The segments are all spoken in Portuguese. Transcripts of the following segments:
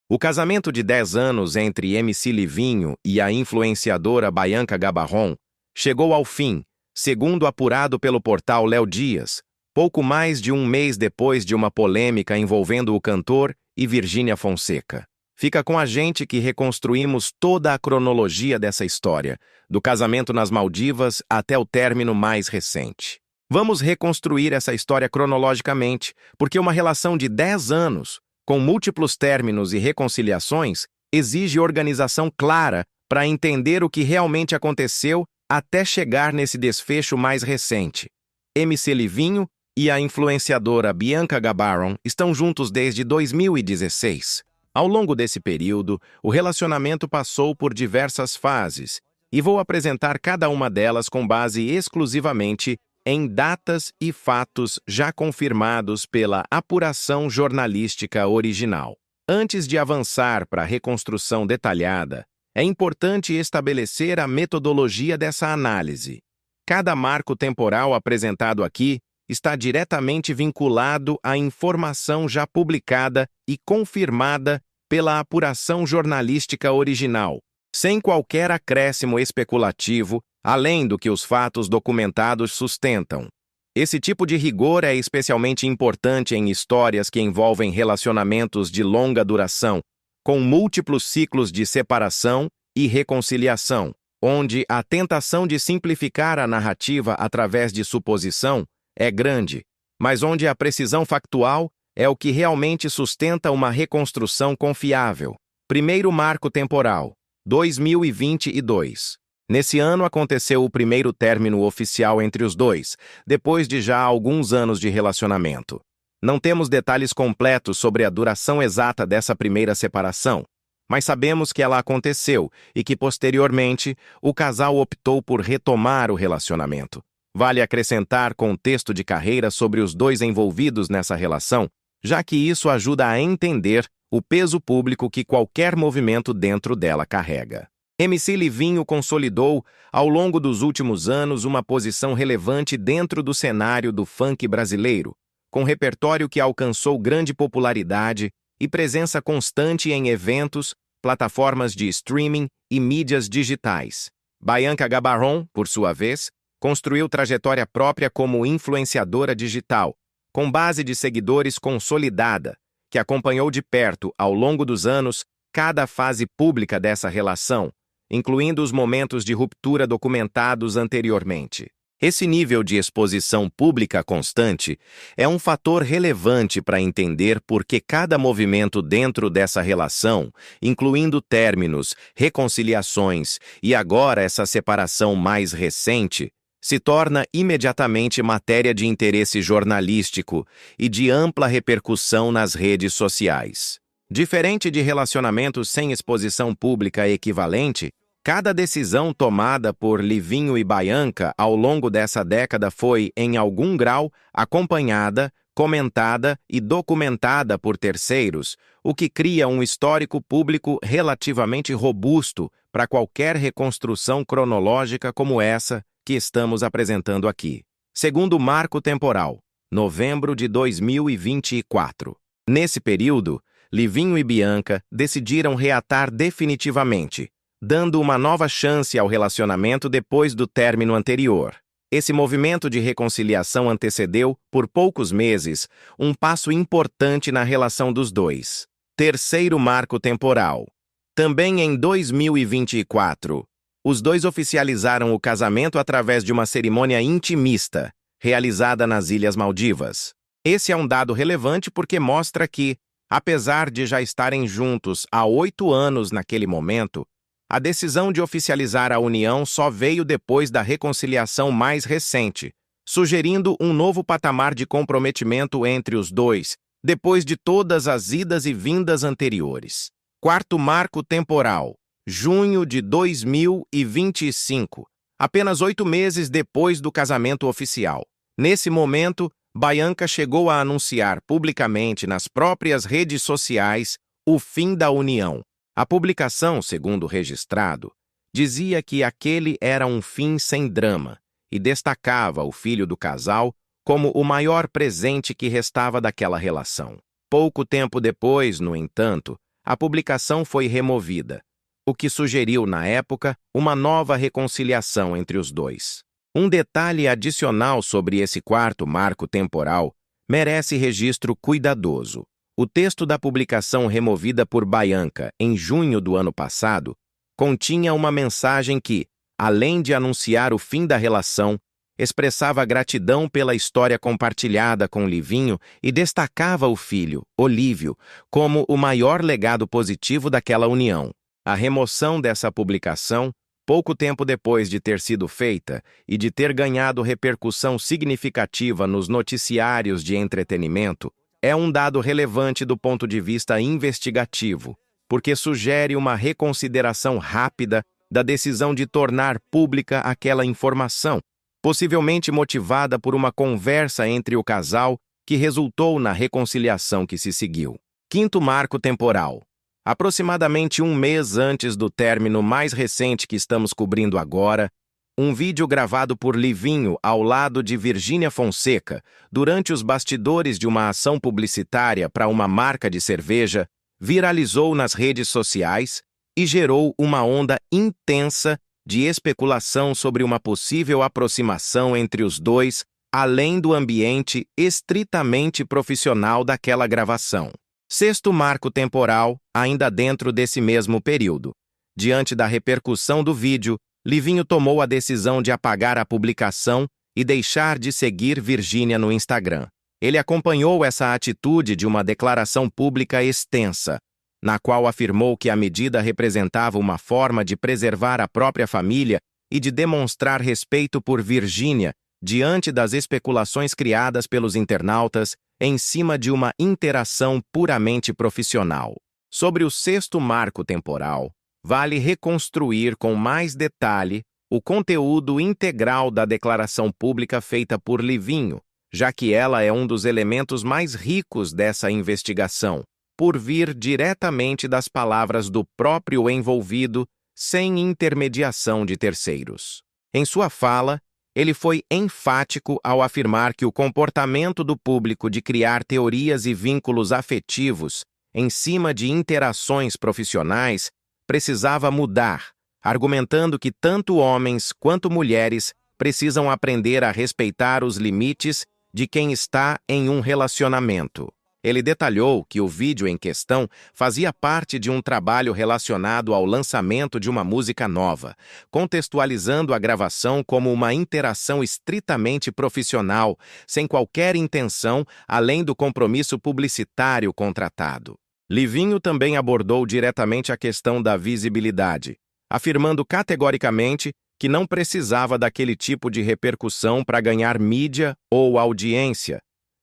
O casamento de 10 anos entre MC Livinho e a influenciadora Bianca Gabarron chegou ao fim, segundo apurado pelo portal Léo Dias, pouco mais de um mês depois de uma polêmica envolvendo o cantor e Virgínia Fonseca. Fica com a gente que reconstruímos toda a cronologia dessa história, do casamento nas Maldivas até o término mais recente. Vamos reconstruir essa história cronologicamente, porque uma relação de 10 anos, com múltiplos términos e reconciliações, exige organização clara para entender o que realmente aconteceu até chegar nesse desfecho mais recente. MC Livinho e a influenciadora Bianca Gabarron estão juntos desde 2016. Ao longo desse período, o relacionamento passou por diversas fases, e vou apresentar cada uma delas com base exclusivamente em datas e fatos já confirmados pela apuração jornalística original. Antes de avançar para a reconstrução detalhada, é importante estabelecer a metodologia dessa análise. Cada marco temporal apresentado aqui está diretamente vinculado à informação já publicada e confirmada pela apuração jornalística original, sem qualquer acréscimo especulativo, além do que os fatos documentados sustentam. Esse tipo de rigor é especialmente importante em histórias que envolvem relacionamentos de longa duração, com múltiplos ciclos de separação e reconciliação, onde a tentação de simplificar a narrativa através de suposição é grande, mas onde a precisão factual é o que realmente sustenta uma reconstrução confiável. Primeiro marco temporal, 2022. Nesse ano aconteceu o primeiro término oficial entre os dois, depois de já alguns anos de relacionamento. Não temos detalhes completos sobre a duração exata dessa primeira separação, mas sabemos que ela aconteceu e que, posteriormente, o casal optou por retomar o relacionamento. Vale acrescentar contexto de carreira sobre os dois envolvidos nessa relação, já que isso ajuda a entender o peso público que qualquer movimento dentro dela carrega. MC Livinho consolidou, ao longo dos últimos anos, uma posição relevante dentro do cenário do funk brasileiro, com repertório que alcançou grande popularidade e presença constante em eventos, plataformas de streaming e mídias digitais. Bianca Gabarron, por sua vez, construiu trajetória própria como influenciadora digital, com base de seguidores consolidada, que acompanhou de perto, ao longo dos anos, cada fase pública dessa relação, incluindo os momentos de ruptura documentados anteriormente. Esse nível de exposição pública constante é um fator relevante para entender por que cada movimento dentro dessa relação, incluindo términos, reconciliações e agora essa separação mais recente, se torna imediatamente matéria de interesse jornalístico e de ampla repercussão nas redes sociais. Diferente de relacionamentos sem exposição pública equivalente, cada decisão tomada por Livinho e Bianca ao longo dessa década foi, em algum grau, acompanhada, comentada e documentada por terceiros, o que cria um histórico público relativamente robusto para qualquer reconstrução cronológica como essa que estamos apresentando aqui. Segundo marco temporal, novembro de 2024. Nesse período, Livinho e Bianca decidiram reatar definitivamente, dando uma nova chance ao relacionamento depois do término anterior. Esse movimento de reconciliação antecedeu, por poucos meses, um passo importante na relação dos dois. Terceiro marco temporal. Também em 2024, os dois oficializaram o casamento através de uma cerimônia intimista, realizada nas Ilhas Maldivas. Esse é um dado relevante porque mostra que, apesar de já estarem juntos há 8 anos naquele momento, a decisão de oficializar a união só veio depois da reconciliação mais recente, sugerindo um novo patamar de comprometimento entre os dois, depois de todas as idas e vindas anteriores. Quarto marco temporal. Junho de 2025, apenas 8 meses depois do casamento oficial. Nesse momento, Bianca chegou a anunciar publicamente nas próprias redes sociais o fim da união. A publicação, segundo o registrado, dizia que aquele era um fim sem drama e destacava o filho do casal como o maior presente que restava daquela relação. Pouco tempo depois, no entanto, a publicação foi removida, o que sugeriu, na época, uma nova reconciliação entre os dois. Um detalhe adicional sobre esse quarto marco temporal merece registro cuidadoso. O texto da publicação removida por Bianca em junho do ano passado continha uma mensagem que, além de anunciar o fim da relação, expressava gratidão pela história compartilhada com Livinho e destacava o filho, Olívio, como o maior legado positivo daquela união. A remoção dessa publicação, pouco tempo depois de ter sido feita e de ter ganhado repercussão significativa nos noticiários de entretenimento, é um dado relevante do ponto de vista investigativo, porque sugere uma reconsideração rápida da decisão de tornar pública aquela informação, possivelmente motivada por uma conversa entre o casal que resultou na reconciliação que se seguiu. Quinto marco temporal. Aproximadamente um mês antes do término mais recente que estamos cobrindo agora, um vídeo gravado por Livinho ao lado de Virgínia Fonseca durante os bastidores de uma ação publicitária para uma marca de cerveja viralizou nas redes sociais e gerou uma onda intensa de especulação sobre uma possível aproximação entre os dois, além do ambiente estritamente profissional daquela gravação. Sexto marco temporal, ainda dentro desse mesmo período. Diante da repercussão do vídeo, Livinho tomou a decisão de apagar a publicação e deixar de seguir Virgínia no Instagram. Ele acompanhou essa atitude de uma declaração pública extensa, na qual afirmou que a medida representava uma forma de preservar a própria família e de demonstrar respeito por Virgínia diante das especulações criadas pelos internautas em cima de uma interação puramente profissional. Sobre o sexto marco temporal, vale reconstruir com mais detalhe o conteúdo integral da declaração pública feita por Livinho, já que ela é um dos elementos mais ricos dessa investigação, por vir diretamente das palavras do próprio envolvido, sem intermediação de terceiros. Em sua fala, ele foi enfático ao afirmar que o comportamento do público de criar teorias e vínculos afetivos em cima de interações profissionais precisava mudar, argumentando que tanto homens quanto mulheres precisam aprender a respeitar os limites de quem está em um relacionamento. Ele detalhou que o vídeo em questão fazia parte de um trabalho relacionado ao lançamento de uma música nova, contextualizando a gravação como uma interação estritamente profissional, sem qualquer intenção além do compromisso publicitário contratado. Livinho também abordou diretamente a questão da visibilidade, afirmando categoricamente que não precisava daquele tipo de repercussão para ganhar mídia ou audiência,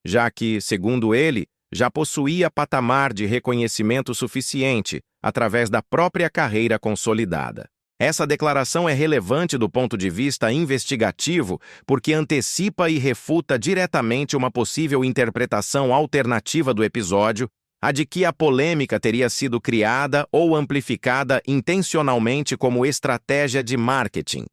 já que, segundo ele, já possuía patamar de reconhecimento suficiente através da própria carreira consolidada. Essa declaração é relevante do ponto de vista investigativo porque antecipa e refuta diretamente uma possível interpretação alternativa do episódio, a de que a polêmica teria sido criada ou amplificada intencionalmente como estratégia de marketing,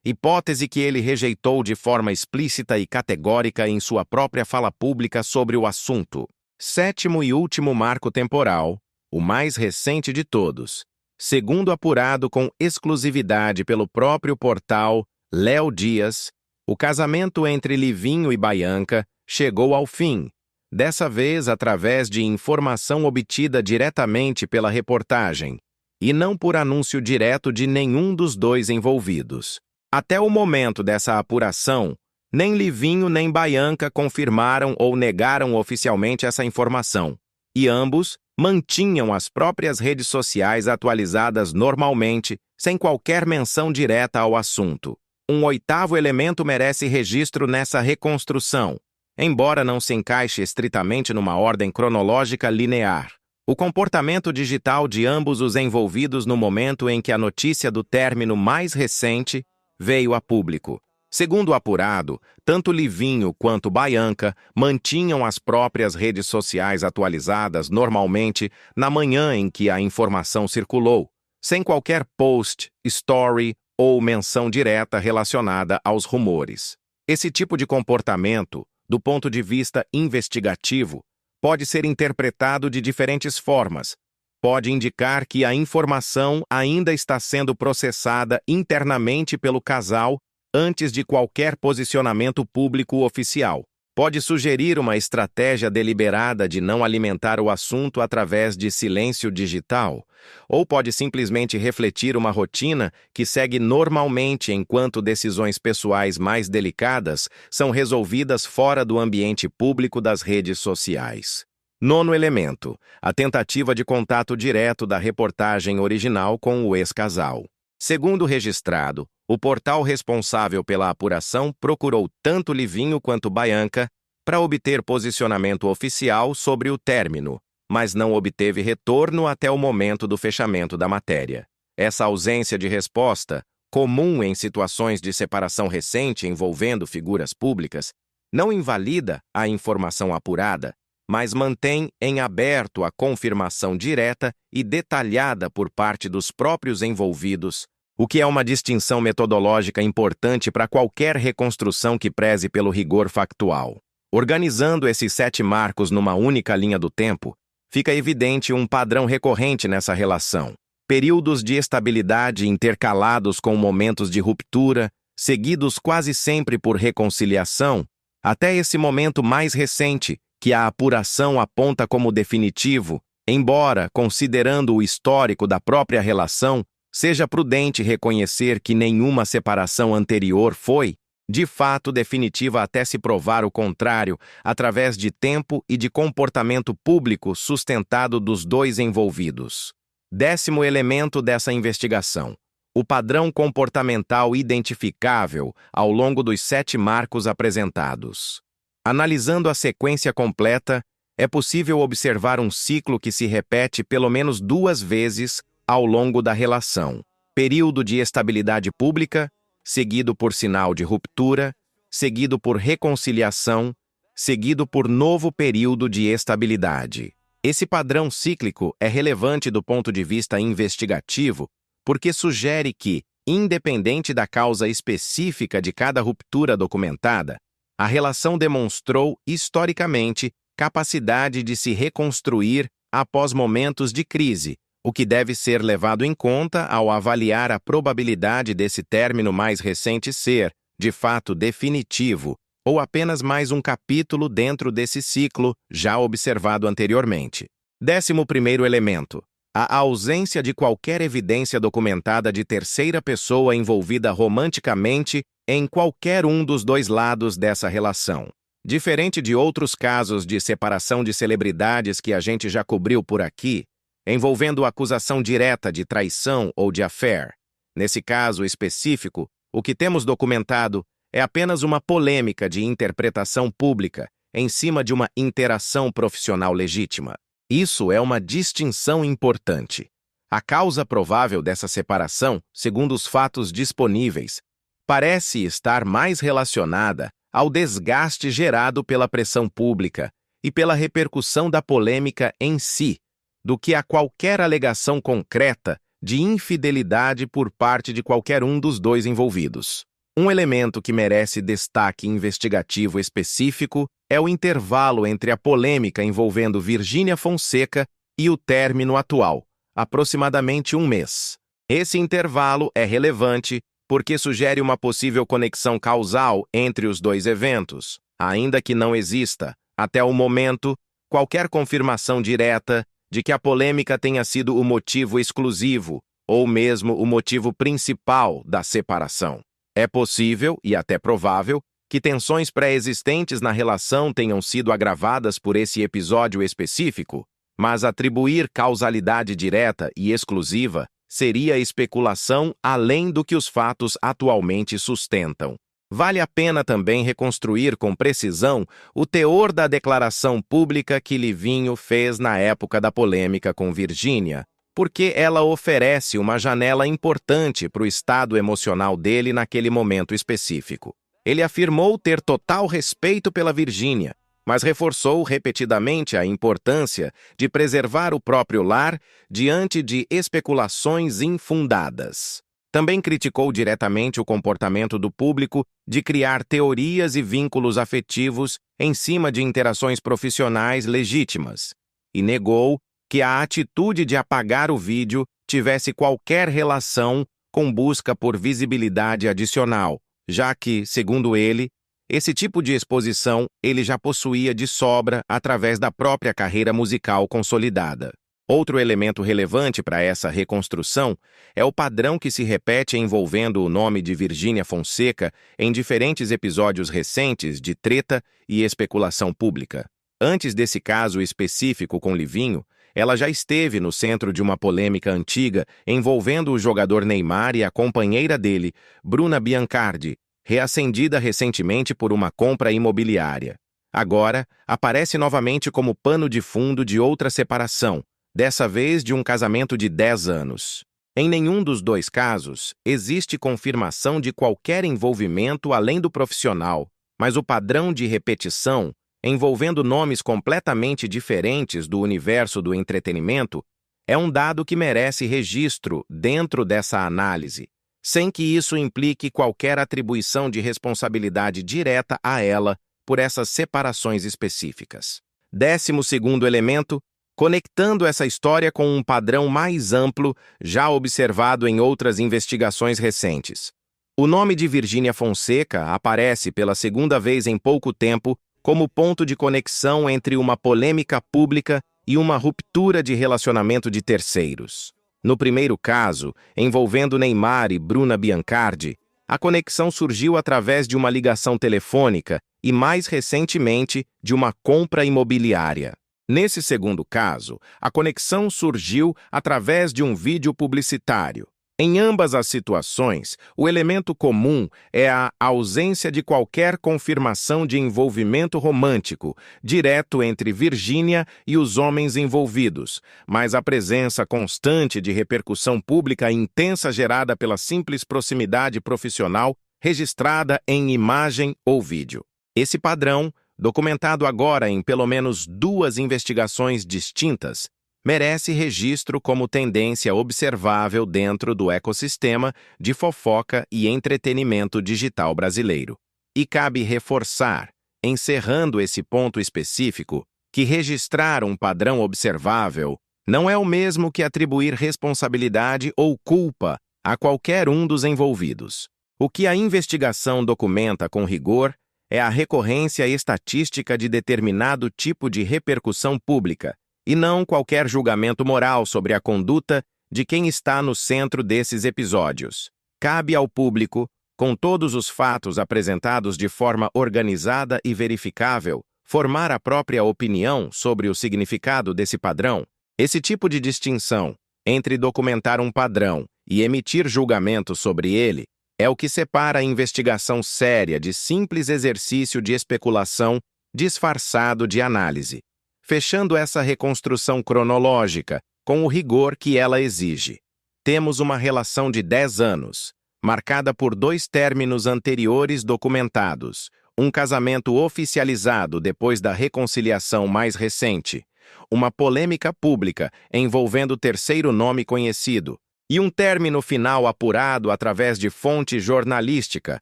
hipótese que ele rejeitou de forma explícita e categórica em sua própria fala pública sobre o assunto. Sétimo e último marco temporal, o mais recente de todos. Segundo apurado com exclusividade pelo próprio portal Léo Dias, o casamento entre Livinho e Bianca chegou ao fim, dessa vez através de informação obtida diretamente pela reportagem, e não por anúncio direto de nenhum dos dois envolvidos. Até o momento dessa apuração, nem Livinho nem Bianca confirmaram ou negaram oficialmente essa informação, e ambos mantinham as próprias redes sociais atualizadas normalmente, sem qualquer menção direta ao assunto. Um oitavo elemento merece registro nessa reconstrução, embora não se encaixe estritamente numa ordem cronológica linear. O comportamento digital de ambos os envolvidos no momento em que a notícia do término mais recente veio a público. Segundo o apurado, tanto Livinho quanto Bianca mantinham as próprias redes sociais atualizadas normalmente na manhã em que a informação circulou, sem qualquer post, story ou menção direta relacionada aos rumores. Esse tipo de comportamento, do ponto de vista investigativo, pode ser interpretado de diferentes formas, pode indicar que a informação ainda está sendo processada internamente pelo casal antes de qualquer posicionamento público oficial. Pode sugerir uma estratégia deliberada de não alimentar o assunto através de silêncio digital, ou pode simplesmente refletir uma rotina que segue normalmente enquanto decisões pessoais mais delicadas são resolvidas fora do ambiente público das redes sociais. Nono elemento: a tentativa de contato direto da reportagem original com o ex-casal. Segundo registrado, o portal responsável pela apuração procurou tanto Livinho quanto Bianca para obter posicionamento oficial sobre o término, mas não obteve retorno até o momento do fechamento da matéria. Essa ausência de resposta, comum em situações de separação recente envolvendo figuras públicas, não invalida a informação apurada, mas mantém em aberto a confirmação direta e detalhada por parte dos próprios envolvidos, o que é uma distinção metodológica importante para qualquer reconstrução que preze pelo rigor factual. Organizando esses 7 marcos numa única linha do tempo, fica evidente um padrão recorrente nessa relação. Períodos de estabilidade intercalados com momentos de ruptura, seguidos quase sempre por reconciliação, até esse momento mais recente, que a apuração aponta como definitivo, embora, considerando o histórico da própria relação, seja prudente reconhecer que nenhuma separação anterior foi, de fato, definitiva até se provar o contrário, através de tempo e de comportamento público sustentado dos dois envolvidos. 10º elemento dessa investigação: o padrão comportamental identificável ao longo dos 7 marcos apresentados. Analisando a sequência completa, é possível observar um ciclo que se repete pelo menos 2 vezes ao longo da relação. Período de estabilidade pública, seguido por sinal de ruptura, seguido por reconciliação, seguido por novo período de estabilidade. Esse padrão cíclico é relevante do ponto de vista investigativo porque sugere que, independente da causa específica de cada ruptura documentada, a relação demonstrou, historicamente, capacidade de se reconstruir após momentos de crise, o que deve ser levado em conta ao avaliar a probabilidade desse término mais recente ser, de fato, definitivo, ou apenas mais um capítulo dentro desse ciclo já observado anteriormente. 11º elemento: a ausência de qualquer evidência documentada de terceira pessoa envolvida romanticamente em qualquer um dos 2 lados dessa relação. Diferente de outros casos de separação de celebridades que a gente já cobriu por aqui, envolvendo acusação direta de traição ou de affair, nesse caso específico, o que temos documentado é apenas uma polêmica de interpretação pública em cima de uma interação profissional legítima. Isso é uma distinção importante. A causa provável dessa separação, segundo os fatos disponíveis, parece estar mais relacionada ao desgaste gerado pela pressão pública e pela repercussão da polêmica em si, do que a qualquer alegação concreta de infidelidade por parte de qualquer um dos 2 envolvidos. Um elemento que merece destaque investigativo específico é o intervalo entre a polêmica envolvendo Virgínia Fonseca e o término atual, aproximadamente 1 mês. Esse intervalo é relevante porque sugere uma possível conexão causal entre os 2 eventos, ainda que não exista, até o momento, qualquer confirmação direta de que a polêmica tenha sido o motivo exclusivo ou mesmo o motivo principal da separação. É possível, e até provável, que tensões pré-existentes na relação tenham sido agravadas por esse episódio específico, mas atribuir causalidade direta e exclusiva seria especulação além do que os fatos atualmente sustentam. Vale a pena também reconstruir com precisão o teor da declaração pública que Livinho fez na época da polêmica com Virgínia, porque ela oferece uma janela importante para o estado emocional dele naquele momento específico. Ele afirmou ter total respeito pela Virgínia, mas reforçou repetidamente a importância de preservar o próprio lar diante de especulações infundadas. Também criticou diretamente o comportamento do público de criar teorias e vínculos afetivos em cima de interações profissionais legítimas, e negou que a atitude de apagar o vídeo tivesse qualquer relação com busca por visibilidade adicional, já que, segundo ele, esse tipo de exposição ele já possuía de sobra através da própria carreira musical consolidada. Outro elemento relevante para essa reconstrução é o padrão que se repete envolvendo o nome de Virgínia Fonseca em diferentes episódios recentes de treta e especulação pública. Antes desse caso específico com Livinho, ela já esteve no centro de uma polêmica antiga envolvendo o jogador Neymar e a companheira dele, Bruna Biancardi, reacendida recentemente por uma compra imobiliária. Agora, aparece novamente como pano de fundo de outra separação, dessa vez de um casamento de 10 anos. Em nenhum dos dois casos, existe confirmação de qualquer envolvimento além do profissional, mas o padrão de repetição, envolvendo nomes completamente diferentes do universo do entretenimento, é um dado que merece registro dentro dessa análise, sem que isso implique qualquer atribuição de responsabilidade direta a ela por essas separações específicas. 12º elemento, conectando essa história com um padrão mais amplo já observado em outras investigações recentes. O nome de Virgínia Fonseca aparece pela segunda vez em pouco tempo como ponto de conexão entre uma polêmica pública e uma ruptura de relacionamento de terceiros. No primeiro caso, envolvendo Neymar e Bruna Biancardi, a conexão surgiu através de uma ligação telefônica e, mais recentemente, de uma compra imobiliária. Nesse segundo caso, a conexão surgiu através de um vídeo publicitário. Em ambas as situações, o elemento comum é a ausência de qualquer confirmação de envolvimento romântico, direto entre Virgínia e os homens envolvidos, mas a presença constante de repercussão pública intensa gerada pela simples proximidade profissional registrada em imagem ou vídeo. Esse padrão, documentado agora em pelo menos 2 investigações distintas, merece registro como tendência observável dentro do ecossistema de fofoca e entretenimento digital brasileiro. E cabe reforçar, encerrando esse ponto específico, que registrar um padrão observável não é o mesmo que atribuir responsabilidade ou culpa a qualquer um dos envolvidos. O que a investigação documenta com rigor é a recorrência estatística de determinado tipo de repercussão pública, e não qualquer julgamento moral sobre a conduta de quem está no centro desses episódios. Cabe ao público, com todos os fatos apresentados de forma organizada e verificável, formar a própria opinião sobre o significado desse padrão. Esse tipo de distinção entre documentar um padrão e emitir julgamento sobre ele é o que separa a investigação séria de simples exercício de especulação disfarçado de análise, fechando essa reconstrução cronológica com o rigor que ela exige. Temos uma relação de 10 anos, marcada por 2 términos anteriores documentados, um casamento oficializado depois da reconciliação mais recente, uma polêmica pública envolvendo terceiro nome conhecido, e um término final apurado através de fonte jornalística,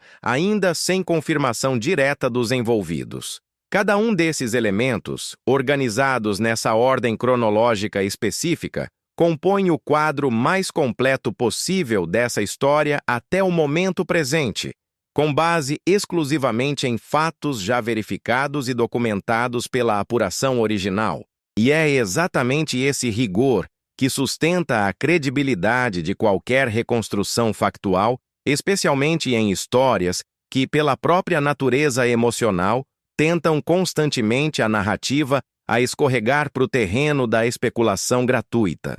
ainda sem confirmação direta dos envolvidos. Cada um desses elementos, organizados nessa ordem cronológica específica, compõe o quadro mais completo possível dessa história até o momento presente, com base exclusivamente em fatos já verificados e documentados pela apuração original. E é exatamente esse rigor que sustenta a credibilidade de qualquer reconstrução factual, especialmente em histórias que, pela própria natureza emocional, tentam constantemente a narrativa a escorregar para o terreno da especulação gratuita.